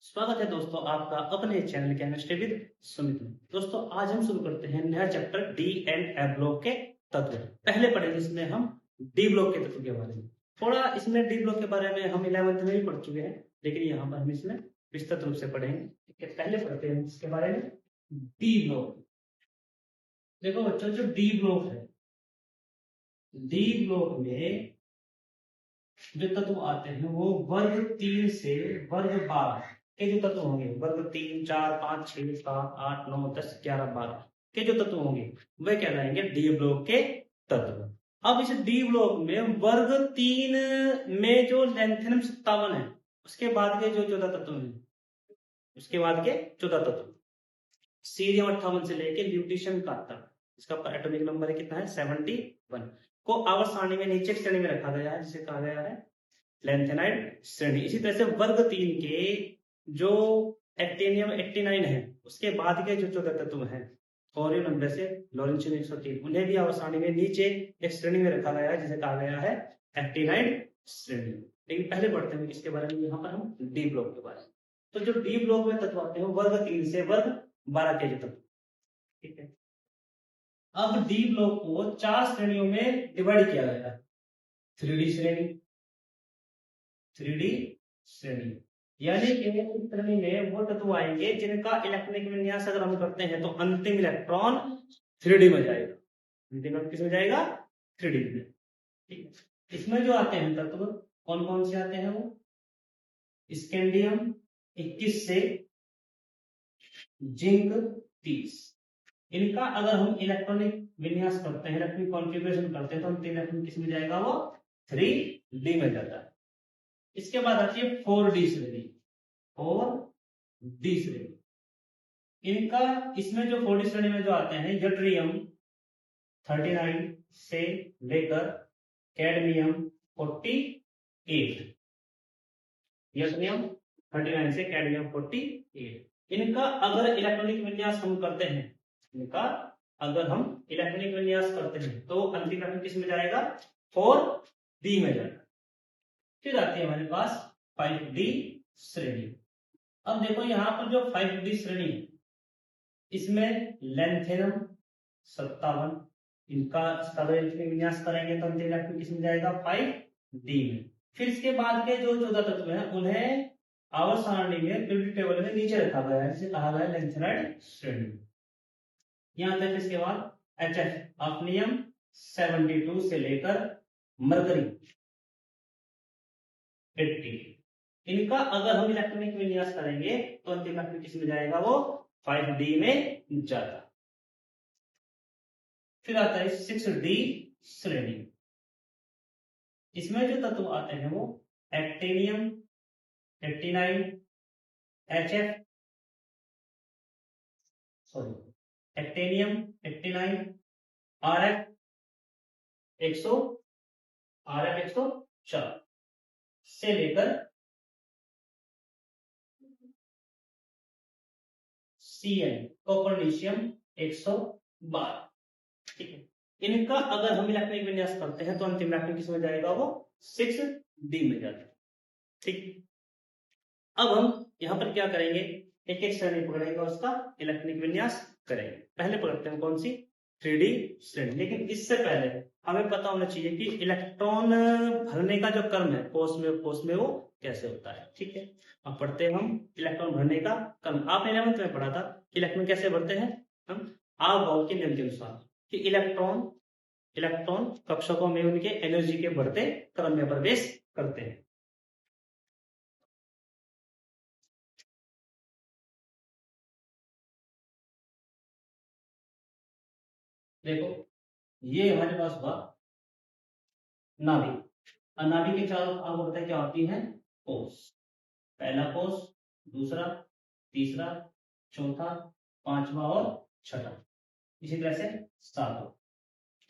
स्वागत है दोस्तों आपका अपने चैनल केमिस्ट्री विद सुमित में। दोस्तों आज हम शुरू करते हैं नया chapter D and F block के तत्व। पहले पढ़ेंगे इसमें हम डी ब्लॉक के तत्व के बारे में। थोड़ा इसमें डी ब्लॉक के बारे में हम 11th में भी पढ़ चुके हैं, लेकिन यहाँ पर हम इसमें विस्तृत रूप से पढ़ेंगे। ठीक है, पहले पढ़ते हैं इसके बारे में डी ब्लॉक। देखो बच्चों, जो डी ब्लॉक है, डी ब्लॉक में जो तत्व आते हैं वो वर्ग 3 से वर्ग 12 के जो तत्व होंगे, वर्ग 3, 4, 5, 6, 7, 8, 9, 10, 11, 12 के जो तत्व होंगे वे कहलाएंगे डी ब्लॉक के तत्व। अब इस डी ब्लॉक में वर्ग 3 में जो लेंथेनम 57 है, उसके बाद के जो 14 तत्व हैं, उसके बाद के 14 तत्व सीरियम 58 से लेके ल्यूटीशियम 71, इसका एटॉमिक नंबर कितना है 71, को आवर्त सारणी में नीचे श्रेणी में रखा गया है, जिसे कहा गया है लैंथेनाइड श्रेणी। इसी तरह से वर्ग 3 के जो एक्टिनियम 89 है, उसके बाद के जो 14 तत्व हैं थोरियम 90 से लॉरेंशियम 103, उन्हें भी आवर्त सारणी में नीचे एक श्रेणी में रखा गया है, जिसे कहा गया है एक्टिनाइड श्रेणी। लेकिन पहले पढ़ते हैं किसके बारे में, यहाँ पर हम डी ब्लॉक के बारे में। तो जो डी ब्लॉक में तत्व आते हैं वर्ग 3 से वर्ग 12 के जो तत्व। ठीक है, अब डी ब्लॉक को 4 श्रेणियों में डिवाइड किया गया है। 3D श्रेणी, 3D श्रेणी, यानी कि इस श्रेणी में वो तत्व आएंगे जिनका इलेक्ट्रॉनिक विन्यास अगर हम करते हैं तो अंतिम इलेक्ट्रॉन 3D में जाएगा। अंतिम किस में जाएगा? 3D में। ठीक है, इसमें जो आते हैं तत्व कौन कौन से आते हैं? वो स्कैंडियम 21 से जिंक 30। इनका अगर हम इलेक्ट्रॉनिक विन्यास करते हैं, इलेक्ट्रॉनिक कॉन्फ़िगरेशन करते हैं, तो अंतिम इलेक्ट्रॉन किस में जाएगा? वो 3D में जाता है। इसके बाद आती है 4D श्रेणी, 4D श्रेणी। इनका इसमें जो 4D श्रेणी में जो आते हैं यट्रियम 39 से लेकर कैडमियम 48, यट्रियम 39 से कैडमियम 48। इनका अगर इलेक्ट्रॉनिक विन्यास हम करते हैं, इनका अगर हम इलेक्ट्रॉनिक विन्यास करते हैं तो अंतिम इलेक्ट्रॉन किस में जाएगा? 4D में जाएगा। फिर आती है हमारे पास 5D श्रेणी। अब देखो यहाँ पर जो 5D श्रेणी है, इसमें लेंथेनम 57, इनका विन्यास करेंगे तो अंतिम इलेक्ट्रॉन किस में जाएगा? 5D में। फिर इसके बाद के जो 14 तत्व हैं उन्हें आवर्त सारणी में पीरियोडिक टेबल में नीचे रखा गया है, जिसे कहा गया है लेंथेनाइड श्रेणी। यहाँ तक इसके बाद HF आफ्नियम 72 से लेकर मरकरी 80, इनका अगर हम इलेक्ट्रॉनिक विन्यास करेंगे तो अंतिम इलेक्ट्रॉन किस में जाएगा? वो 5D में जाता। फिर आता है 6D श्रेणी। इसमें जो तत्व आते हैं वो एक्टिनियम 89, HF एक्टिनियम 89, RF 104 से लेकर Cn कॉपर्निशियम 112। ठीक है, इनका अगर हम इलेक्ट्रॉनिक विन्यास करते हैं तो अंतिम इलेक्ट्रॉन किस में जाएगा? वो 6D में जाता है। ठीक, अब हम यहाँ पर क्या करेंगे, एक एक श्रेणी पकड़ेंगे और उसका इलेक्ट्रॉनिक विन्यास करेंगे। पहले पकड़ते हैं कौन सी? 3D श्रेणी। लेकिन इससे पहले हमें पता होना चाहिए कि इलेक्ट्रॉन भरने का जो क्रम है कोष में वो कैसे होता है। ठीक है, अब पढ़ते हैं हम इलेक्ट्रॉन भरने का क्रम। आपने 11th में पढ़ा था इलेक्ट्रॉन कैसे भरते हैं हम? आव के नियम के अनुसार कि इलेक्ट्रॉन कक्षकों में उनके एनर्जी के बढ़ते क्रम में प्रवेश करते हैं। देखो ये हमारे पास हुआ नाभिक। नाभिक के चारों आपको पता है क्या होती है? कोष। पहला कोष, दूसरा, तीसरा, चौथा, पांचवा और छठा, इसी तरह से 7वां।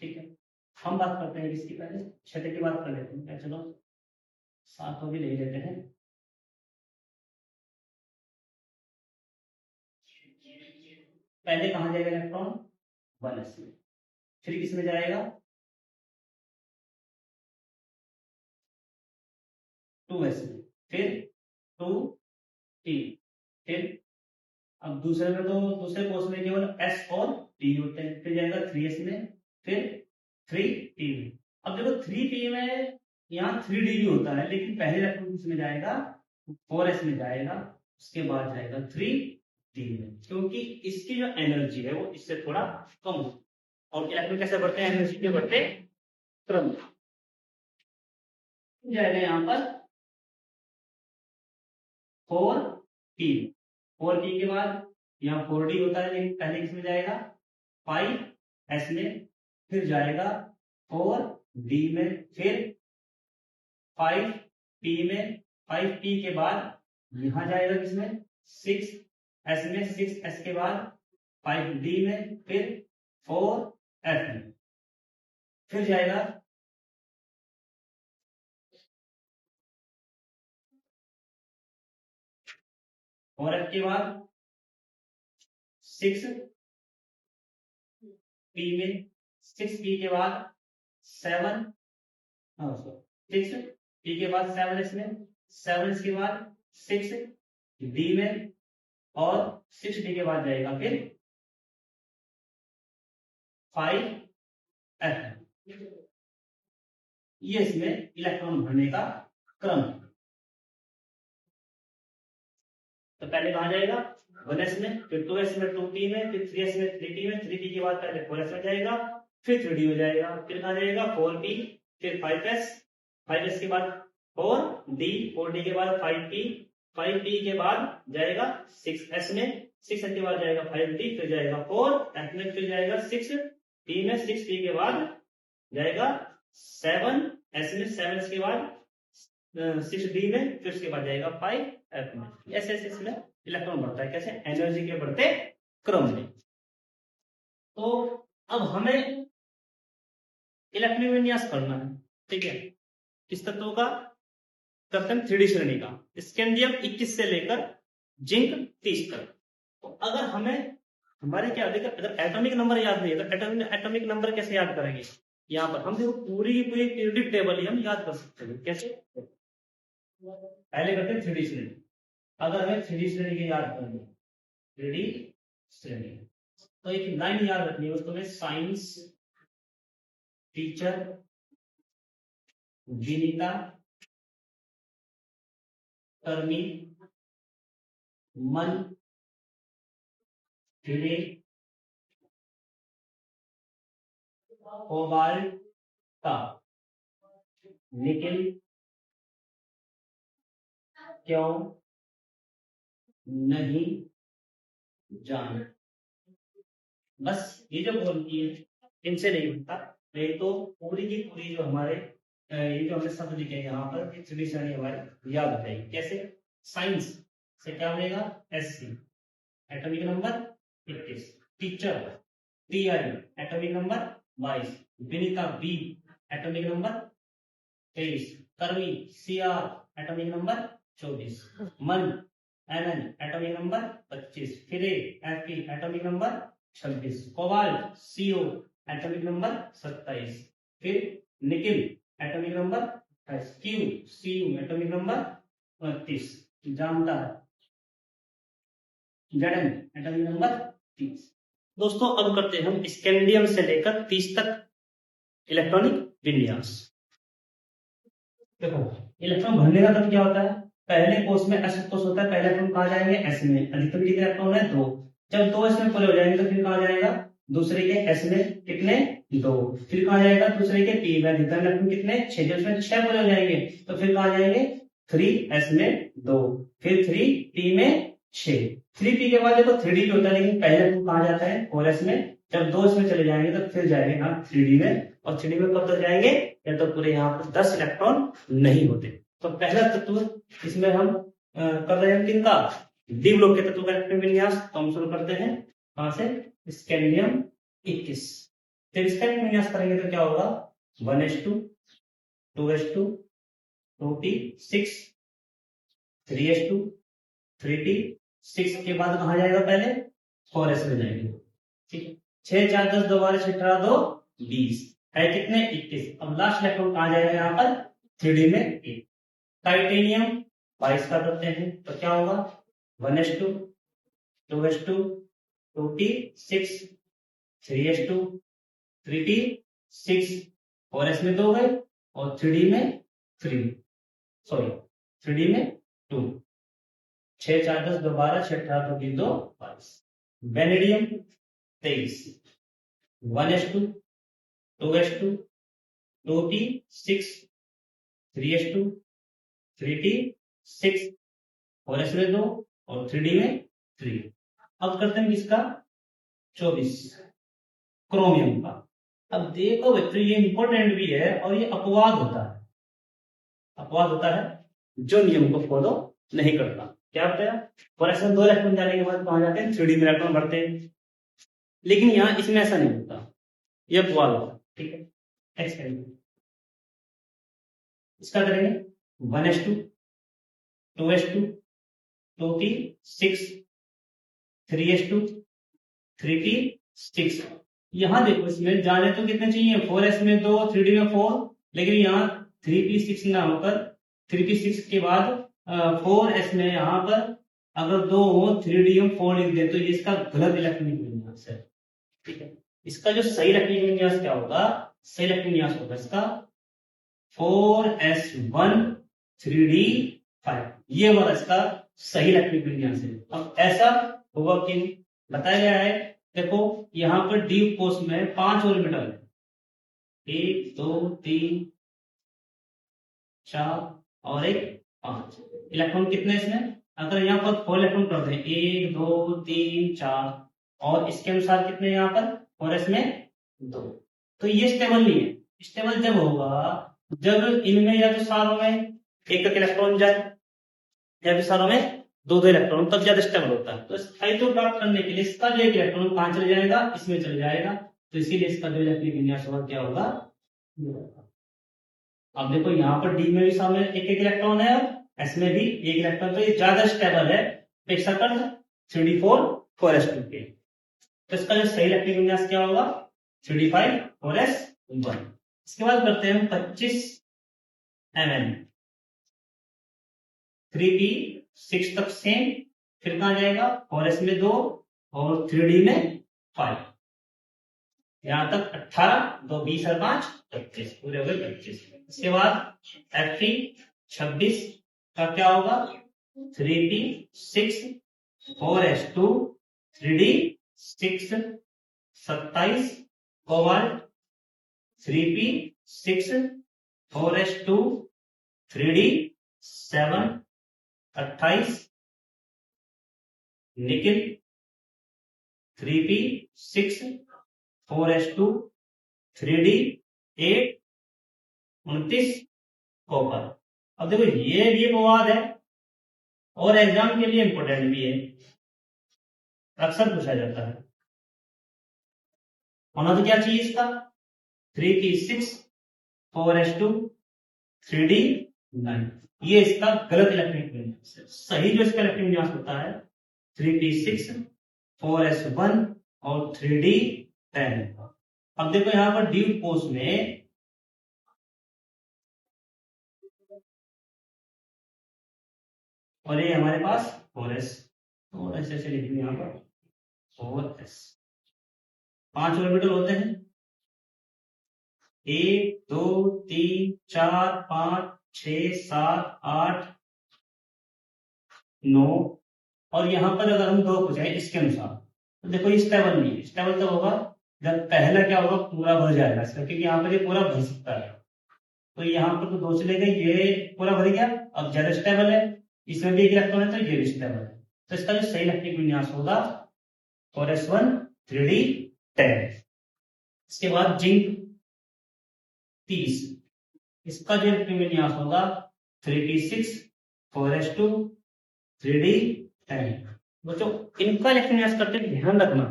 ठीक है, हम बात करते हैं इसकी, पहले छठे की बात कर लेते हैं। चलो 7वां भी ले लेते हैं। पहले कहां जाएगा इलेक्ट्रॉन? 1s में। फिर किस में जाएगा? 2s में। फिर 2 3 फिर अब दूसरे में तो दूसरे कोर्स में केवल S और T होते हैं, फिर जाएगा 3S में, फिर 3P में। अब देखो 3P में यहाँ 3D भी होता है, लेकिन पहले इलेक्ट्रॉन किसमें जाएगा, 4S में जाएगा, उसके बाद जाएगा 3D में, क्योंकि इसकी जो एनर्जी है वो इससे थोड़ा कम होती है। और इलेक्ट्रॉन कैसे बढ़ते हैं, एनर्जी के बढ़ते क्रम जाएगा यहाँ पर 4P। 4P के बाद यहाँ 4D होता है, लेकिन पहले किसमें जाएगा, 5S में, फिर जाएगा 4D में, फिर 5P में, 5P के बाद यहाँ जाएगा किसमें, 6S में, 6S के बाद 5D में, फिर 4F में, फिर जाएगा 4F के बाद 6P में, 6P के बाद 6P के बाद 7S में, 7S के बाद 6D में, और 6D के बाद जाएगा फिर 5F। ये इसमें इलेक्ट्रॉन भरने का क्रम है। तो पहले कहा जाएगा 1S में, फिर 2S में, 2P में, फिर 3S में, 3P में, 3P के बाद पहले 4S में जाएगा, फिर 3D में जाएगा, फिर कहा जाएगा 4P, फिर 5S, 5S के बाद 4D, 4D के बाद 5P, 5P के बाद जाएगा 6S में, 6S के बाद जाएगा 5D, फिर जाएगा 4F में, फिर जाएगा 6P में, 6P के बाद जाएगा 7S में, 7S के बाद 6D में, फिर उसके बाद जाएगा 5F में। ऐसे ऐसे इसमें इलेक्ट्रॉन बढ़ता है, कैसे, एनर्जी के बढ़ते क्रम में। तो अब हमें इलेक्ट्रॉनिक विन्यास करना है, ठीक है, किस तत्वों का, करते हैं 3D श्रेणी का, स्कैंडियम 21 से लेकर जिंक 30 तक। तो अगर हमें हमारे क्या देखो, अगर एटॉमिक नंबर याद नहीं है तो एटॉमिक नंबर कैसे याद करेंगे, यहाँ पर हम देखो पूरी की पूरी पीरियडिक टेबल ही हम याद कर सकते हैं। कैसे, पहले करते हैं 3D श्रेणी। अगर हमें 3D श्रेणी की याद करनी है, 3D श्रेणी, तो एक लाइन याद रखनी है, उसको मैं साइंस टीचर विनीता कर्मी मन फिरे कोबाल्टा निकिल क्यों नहीं जान। बस ये जो बोलती है इनसे नहीं बनता, नहीं तो पूरी की पूरी जो हमारे ये जो हमने शब्द लिखे यहाँ पर 3D श्रेणी हमारी याद हो जाएगी। कैसे, साइंस से क्या बनेगा, SC, atomic number 21, teacher TI, atomic number 22, Vinita B, atomic number 23, कर्मी CR, एटॉमिक नंबर 24, मन MN, एटॉमिक नंबर 25, फिरे FP, atomic number 26, cobalt CO, atomic number 27, फिर nickel atomic number 28, CU atomic number 29, जानता है Zn एटॉमिक नंबर 30। दोस्तों अब करते हैं हम स्कैंडियम से लेकर 30 तक इलेक्ट्रॉनिक विन्यास। देखो इलेक्ट्रॉन भरने का क्रम क्या होता है, पहले कोष में S कोष होता है, पहले इलेक्ट्रॉन कहाँ जाएंगे, S में, अधिकतम कितने इलेक्ट्रॉन है 2, जब 2 S में पूरे हो जाएंगे तो फिर कहाँ जाएगा, दूसरे के S में कितने 2, फिर कहाँ जाएगा दूसरे के P में, अधिकतम इलेक्ट्रॉन कितने 6, जब इसमें 6 पूरे हो जाएंगे तो फिर कहाँ जाएंगे 3S में 2, फिर 3P में 6, 3P के बाद देखो 3D होता है, लेकिन पहले इलेक्ट्रॉन कहाँ जाता है 4S में, जब 2 इसमें चले जाएंगे तो फिर जाएंगे यहाँ 3D में, और 3D में कब तक जाएंगे, या तो पूरे यहाँ पर 10 इलेक्ट्रॉन नहीं होते। तो पहला तत्व इसमें हम कर रहे हैं किनका, डी ब्लॉक के तत्व का इलेक्ट्रॉनिक विन्यास। तो हम शुरू करते हैं कहां से, स्कैंडियम 21। जब इसका विन्यास करेंगे तो क्या होगा, 1s2 2s2 2p 6 3s2 3p 6 के बाद कहा जाएगा, पहले 4s में जाएंगे, ठीक, 6 4 10 2 12 6 18 2 20 है कितने 21। अब लास्ट इलेक्ट्रॉन कहा जाएगा यहाँ पर 3D में 1, टाइटेनियम 22 का करते हैं तो क्या होगा 1s2, 2s2, 2t 6, 3s2, 3t 6, 4s में 2 गए और 3d में 3, सॉरी 3d में 2, 6 4 10 2 12, 6 18 2 3 2 22। Vanadium 23, 1s2, 2s2, 2t 6, 3s2, 3t 6, 4s में 2 और 3d में 3। अब करते हैं इसका 24 क्रोमियम का। अब देखो बच्चों ये इंपॉर्टेंट भी है और ये अपवाद होता है, अपवाद होता है जो नियम को फॉलो नहीं करता। क्या होता है, फॉरेस्ट में 2 इलेक्ट्रॉन जाने के बाद कहां जाते हैं, 3d में इलेक्ट्रॉन बढ़ते हैं, लेकिन यहाँ इसमें ऐसा नहीं होता, ये अपवाद होता है। ठीक है, एक्सपेरिमेंट इसका करेंगे 1s2, 2s2, 2t 6, 3s2, 3t 6। यहां देखो इसमें जाने तो कितने चाहिए, 4s में 2, 3d में 4, लेकिन यहाँ 3p6 ना होकर 3p6 के बाद 4s में यहाँ पर अगर 2 हो 3d में 4 लिख दे तो ये इसका गलत इलेक्ट्रॉनिक विन्यास है। ठीक है, इसका जो सही इलेक्ट्रॉनिक विन्यास क्या होगा, सही इलेक्ट्रॉनिक विन्यास होगा इसका 4s1 3d5, ये वाला इसका सही इलेक्ट्रॉनिक विन्यास है। अब ऐसा होगा कि बताया गया है, देखो यहां पर डी कोष में 5 ऑर्बिटल है, 1 2 3 4 और 1 5 इलेक्ट्रॉन कितने इसमें, अगर यहाँ पर 4 इलेक्ट्रॉन कर दें 1 2 3 4 और इसके अनुसार कितने यहाँ पर और इसमें 2, तो ये स्टेबल नहीं है। स्टेबल जब होगा जब इनमें या तो सारों में एक इलेक्ट्रॉन जाए या फिर सारों में 2 इलेक्ट्रॉन, तब ज्यादा स्टेबल होता है। तो स्थायित्व प्राप्त करने के लिए इसका जो एक इलेक्ट्रॉन कहां चले जाएगा, इसमें चले जाएगा, तो इसीलिए इसका जो इलेक्ट्रॉनिक विन्यास होगा क्या होगा। अब देखो यहाँ पर डी में भी सामने एक एक इलेक्ट्रॉन है और एस में भी एक इलेक्ट्रॉन, तो ये ज्यादा स्टेबल है अपेक्षाकृत 3d4 4s2 के। तो इसका जो सही इलेक्ट्रॉनिक विन्यास क्या होगा 3d5 4s1। इसके बाद करते हैं 25 mm 3p6 तक सेम, फिर कहां जाएगा 4s में 2 और 3d में 5, यहां तक 18 2 20 और 5 25, पूरे हो गए 25। इसके बाद Fe 26 का क्या होगा 3p6 4s2 3d6 27 cobalt 3p6 4s2 3d7 28 nickel 3p6 4s2 3d8 29 copper. अब देखो ये भी अपवाद है और एग्जाम के लिए इंपोर्टेंट भी है, अक्सर पूछा जाता है। होना तो क्या चाहिए इसका 3p6 4s2 3d9, ये इसका गलत इलेक्ट्रॉनिक विन्यास है। सही जो इसका इलेक्ट्रॉनिक विन्यास होता है 3p6 4s1 और 3d10। अब देखो यहां पर डी कोष में और ये हमारे पास 4s, और ऐसे ऐसे लिखेंगे यहां पर 4s, 5 ऑर्बिटल होते हैं 1 2 3 4 5 6 7 8 9, और यहां पर अगर हम 2 को जाए इसके अनुसार तो देखो ये स्टेबल नहीं है। स्टेबल तब होगा जब पहला क्या होगा पूरा भर जाएगा इसका, क्योंकि यहाँ पर ये पूरा भर सकता है, तो यहाँ पर तो 2 चले गए, ये पूरा भर गया, अब ज्यादा स्टेबल है, इसमें भी एक इलेक्ट्रॉन है तो ये भी स्टेबल है। तो इसका जो सही इलेक्ट्रिक विन्यास होगा 4s1 3d10। इसके बाद जिंक 30, इसका जो इलेक्ट्रिक विन्यास होगा 3p6 4s2 3d10। बच्चों इनका इलेक्ट्रिक विन्यास करते ध्यान रखना,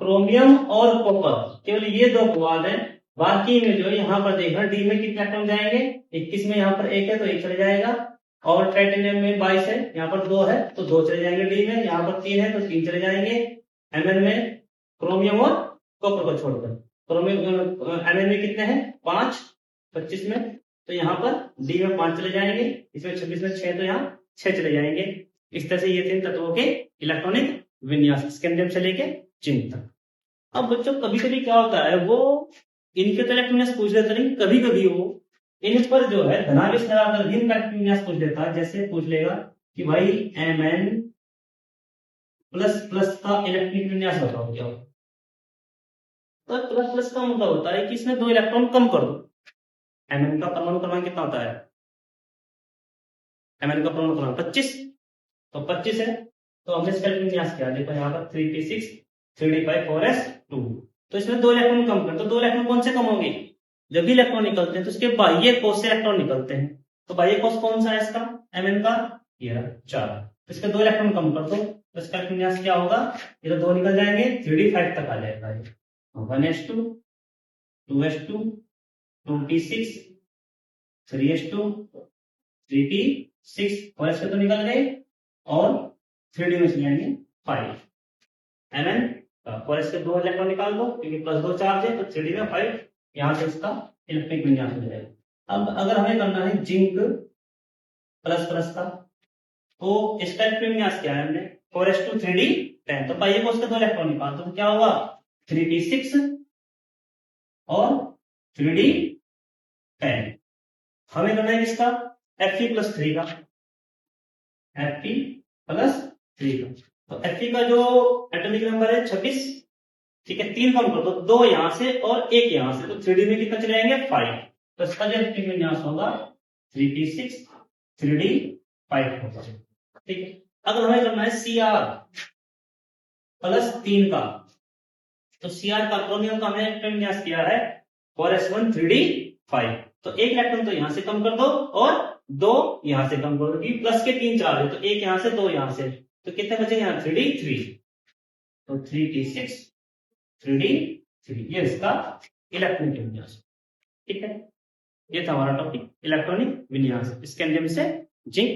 क्रोमियम और कॉपर केवल ये 2 अपवाद है, बाकी में जो यहाँ पर देखना डी में कितने इलेक्ट्रॉन जाएंगे 21 में यहाँ पर 1 है तो 1 चले जाएगा, और टाइटेनियम में 22 है यहाँ पर 2 है तो 2 चले जाएंगे, डी में यहाँ पर 3 है तो 3 चले जाएंगे, एमएन में क्रोमियम और कॉपर को छोड़कर। क्रोमियम एमएन में कितने हैं 5 25 में, तो यहाँ पर डी में 5 चले जाएंगे, इसमें 26 में 6 तो यहाँ 6 चले जाएंगे, इस तरह से ये 3 तत्वों के इलेक्ट्रॉनिक विन्यास स्कैंडियम से लेके जिंक तक। अब बच्चों कभी कभी क्या होता है, वो इनके तो इलेक्ट्रॉनिक विन्यास पूछ लेते नहीं, कभी कभी वो इन पर जो है धनावेश लगाकर भी इनका इलेक्ट्रॉनिक विन्यास पूछ लेता है। जैसे पूछ लेगा कि भाई Mn प्लस प्लस का इलेक्ट्रॉनिक विन्यास बताओ क्या होगा। तो प्लस प्लस का मतलब होता है कि इसमें 2 इलेक्ट्रॉन कम कर दो। Mn का परमाणु क्रमांक कितना होता है, Mn का परमाणु क्रमांक 25, तो 25 है, तो हमने इसका विन्यास किया। देखो यहाँ पर 3p6 3d5 4s2, तो इसमें 2 इलेक्ट्रॉन कम कर, तो 2 इलेक्ट्रॉन कौन से कम होंगे, जब भी इलेक्ट्रॉन निकलते हैं तो इसके बाह्य कोश से इलेक्ट्रॉन निकलते हैं। तो बाह्य कोश कौन सा है इसका, Mn का, ये 4, तो इसके 2 इलेक्ट्रॉन कम कर दो, तो इसका विन्यास क्या होगा, ये तो 2 निकल जाएंगे, 3d5 तक आ जाएगा। 1s2 2s2 2p6 3s2 3p6 और इसके तो निकल गए, और 3d में से लेंगे 5 Mn और इसके 2 इलेक्ट्रॉन निकाल दो क्योंकि प्लस 2 चार्ज है, तो 3d में 5, यहां से इसका इलेक्ट्रॉनिक विन्यास हो जाएगा। अब अगर हमें करना है जिंक प्लस प्लस का, तो इसका इलेक्ट्रॉनिक विन्यास क्या है, हमने 4s2 3d10, तो पाइए को उसके 2 इलेक्ट्रॉन निकाल दो, तो क्या होगा 3p6 और 3d10। हमें करना है किसका, Fe+3 का, Fe+3 का, तो Fe का जो एटॉमिक नंबर है 26, ठीक है, 3 कम कर दो, 2 यहां से और 1 यहां से, तो 3d में कितना चले जाएंगे 5, तो इसका जो इलेक्ट्रॉनिक विन्यास होगा 3p6 3d5 होगा। ठीक है, अगर हमें करना है Cr+3 का, तो Cr का क्रोमियम का हमने इलेक्ट्रॉनिक विन्यास किया है 4s1 3d5, तो 1 इलेक्ट्रॉन तो यहां से कम कर दो और 2 यहां से कम कर दो, क्योंकि प्लस के 3 चार्ज है, तो 1 यहां से 2 यहां से, तो कितने बचे यहाँ 3d3, तो 3p6 3d3, ये इसका इलेक्ट्रॉनिक विन्यास। ठीक है, ये था हमारा टॉपिक इलेक्ट्रॉनिक विन्यास स्कैंडियम से जिंक